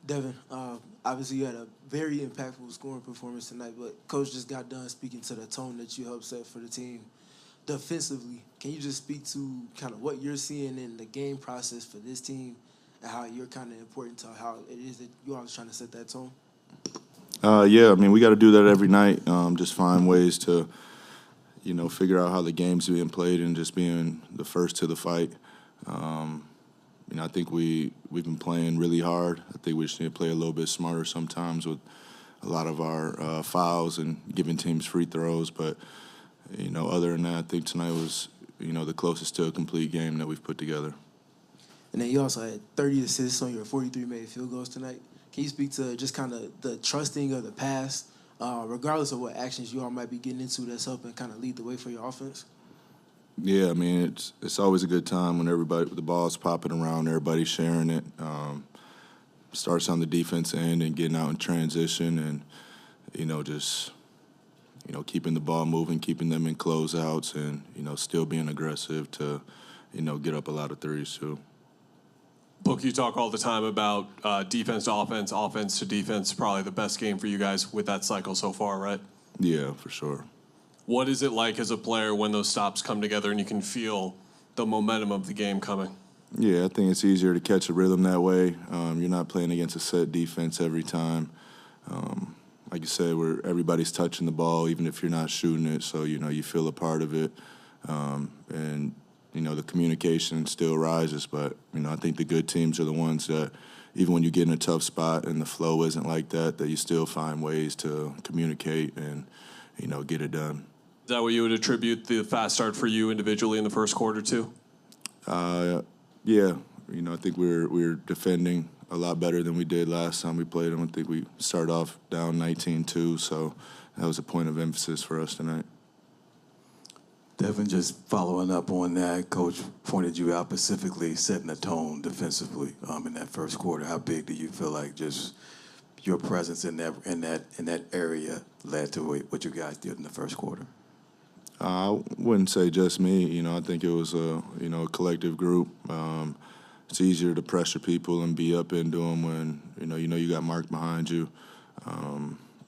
Devin, obviously you had a very impactful scoring performance tonight, but Coach just got done speaking to the tone that you helped set for the team. Defensively, can you just speak to kind of what you're seeing in the game process for this team and how you're kind of important to how it is that you're always trying to set that tone? Yeah, I mean, we got to do that every night. Just find ways to, figure out how the game's being played and just being the first to the fight. I think we've been playing really hard. I think we just need to play a little bit smarter sometimes with a lot of our fouls and giving teams free throws. But, other than that, I think tonight was, the closest to a complete game that we've put together. And then you also had 30 assists on your 43 made field goals tonight. Can you speak to just kind of the trusting of the pass, regardless of what actions you all might be getting into that's helping kind of lead the way for your offense? Yeah, I mean, it's always a good time when the ball's popping around, everybody's sharing it. Starts on the defense end and getting out in transition and, just, keeping the ball moving, keeping them in closeouts and, still being aggressive to, get up a lot of threes too. Book, you talk all the time about defense to offense, offense to defense, probably the best game for you guys with that cycle so far, right? Yeah, for sure. What is it like as a player when those stops come together and you can feel the momentum of the game coming? Yeah, I think it's easier to catch a rhythm that way. You're not playing against a set defense every time. Like you said, where everybody's touching the ball, even if you're not shooting it, so, you feel a part of it. And the communication still rises, but, I think the good teams are the ones that, even when you get in a tough spot and the flow isn't like that you still find ways to communicate and, get it done. Is that what you would attribute the fast start for you individually in the first quarter to? Yeah. I think we're defending a lot better than we did last time we played them. I think we started off down 19-2, so that was a point of emphasis for us tonight. Devin, just following up on that, Coach pointed you out specifically setting the tone defensively in that first quarter. How big do you feel like just your presence in that area led to what you guys did in the first quarter? I wouldn't say just me. I think it was a collective group. It's easier to pressure people and be up into them when you got Mark behind you.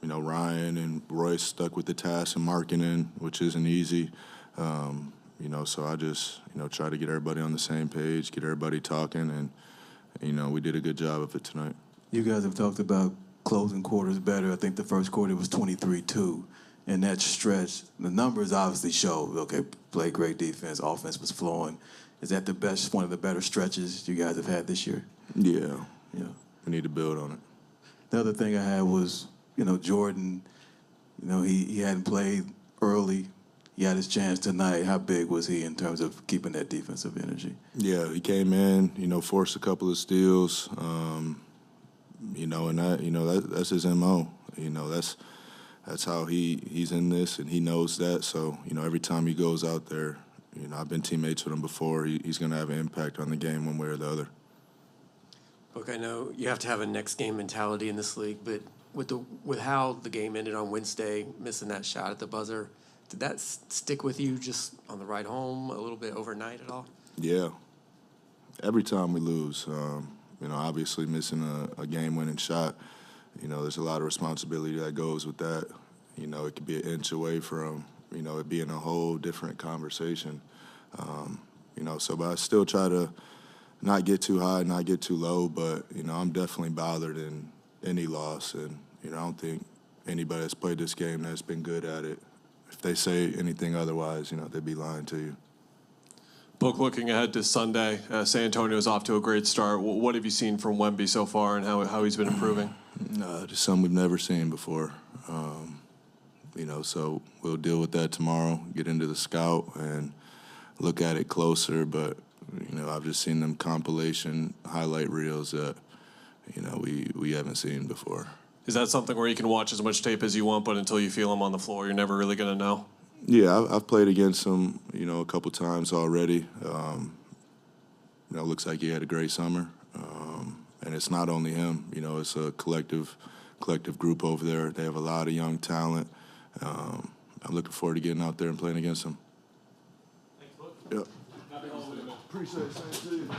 Ryan and Royce stuck with the task and marking in, which isn't easy. So I just try to get everybody on the same page, get everybody talking, and we did a good job of it tonight. You guys have talked about closing quarters better. I think the first quarter was 23-2. In that stretch, the numbers obviously show, okay, play great defense, offense was flowing. Is that one of the better stretches you guys have had this year? Yeah. We need to build on it. The other thing I had was, Jordan, he hadn't played early. He had his chance tonight. How big was he in terms of keeping that defensive energy? Yeah, he came in, forced a couple of steals, and that's his MO. That's how he's in this, and he knows that. So, every time he goes out there, I've been teammates with him before. He's going to have an impact on the game one way or the other. Look, I know you have to have a next game mentality in this league, but with how the game ended on Wednesday, missing that shot at the buzzer, did that stick with you just on the ride home a little bit overnight at all? Yeah. Every time we lose, obviously missing a game-winning shot, there's a lot of responsibility that goes with that. It could be an inch away from, it being a whole different conversation. But I still try to not get too high, not get too low, but, I'm definitely bothered in any loss. And, I don't think anybody that's played this game that's been good at it, if they say anything otherwise, they'd be lying to you. Book, looking ahead to Sunday, San Antonio's off to a great start. What have you seen from Wemby so far and how he's been improving? Just something we've never seen before. So we'll deal with that tomorrow, get into the scout and look at it closer. But, I've just seen them compilation highlight reels that, we haven't seen before. Is that something where you can watch as much tape as you want, but until you feel him on the floor, you're never really going to know? Yeah, I've played against him, a couple times already. Looks like he had a great summer. And it's not only him, it's a collective group over there. They have a lot of young talent. I'm looking forward to getting out there and playing against them. Thanks, Book. Yep. Happy holiday, man. Appreciate it. Same to you.